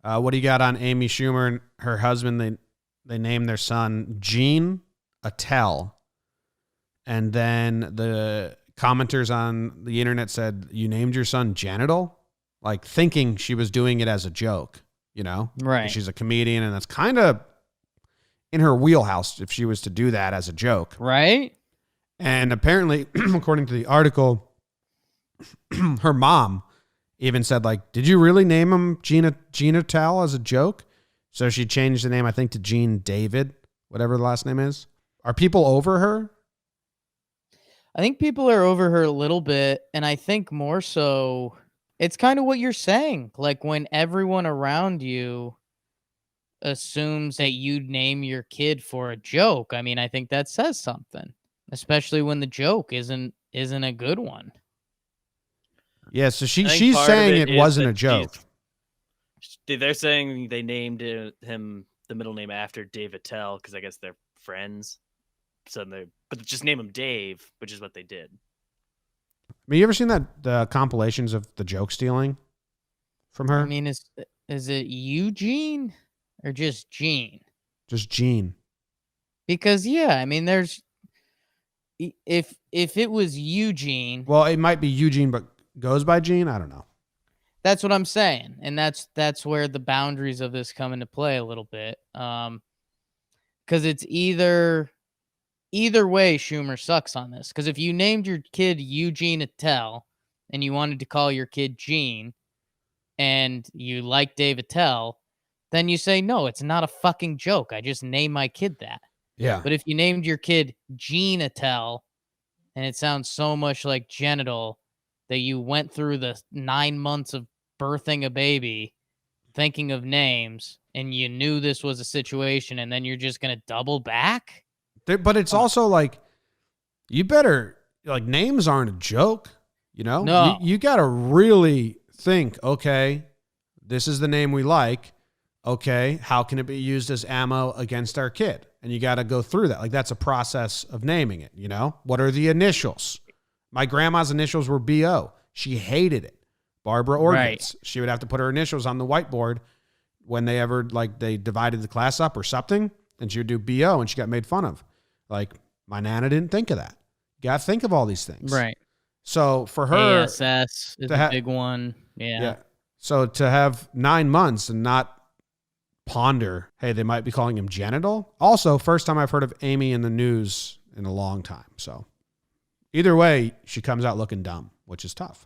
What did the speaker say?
What do you got on Amy Schumer and her husband? They named their son Genital. And then the commenters on the internet said, you named your son Genital? Like thinking she was doing it as a joke, you know? Right. She's a comedian, and that's kind of in her wheelhouse if she was to do that as a joke. Right. And apparently, according to the article, her mom even said, like, did you really name him Genital as a joke? So she changed the name, I think, to Gene David, whatever the last name is. Are people over her? I think people are over her a little bit, and I think more so, it's kind of what you're saying. Like when everyone around you assumes that you'd name your kid for a joke. I mean, I think that says something, especially when the joke isn't a good one. Yeah, so she's saying it wasn't a joke. They're saying they named him the middle name after Dave Attell because I guess they're friends. So but just name him Dave, which is what they did. I mean, you ever seen the compilations of the joke stealing from her? I mean, is it Eugene or just Gene? Just Gene. Because yeah, I mean, there's if it was Eugene, well, it might be Eugene, but goes by Gene. I don't know. That's what I'm saying, and that's where the boundaries of this come into play a little bit. Because it's either way, Schumer sucks on this. Because if you named your kid Eugene Attell and you wanted to call your kid Gene, and you like Dave Attell, then you say no, it's not a fucking joke. I just named my kid that. Yeah. But if you named your kid Gene Attell, and it sounds so much like genital that you went through the 9 months of birthing a baby, thinking of names, and you knew this was a situation, and then you're just going to double back? But it's also like, you better, like, names aren't a joke, you know? No. You got to really think, okay, this is the name we like. Okay, how can it be used as ammo against our kid? And you got to go through that. Like, that's a process of naming it, you know? What are the initials? My grandma's initials were B.O. She hated it. Barbara Organs. Right. She would have to put her initials on the whiteboard when they divided the class up or something, and she would do B.O., and she got made fun of. Like, my Nana didn't think of that. You got to think of all these things. Right. So for her... ASS is a big one. Yeah. So to have 9 months and not ponder, hey, they might be calling him genital. Also, first time I've heard of Amy in the news in a long time. So either way, she comes out looking dumb, which is tough.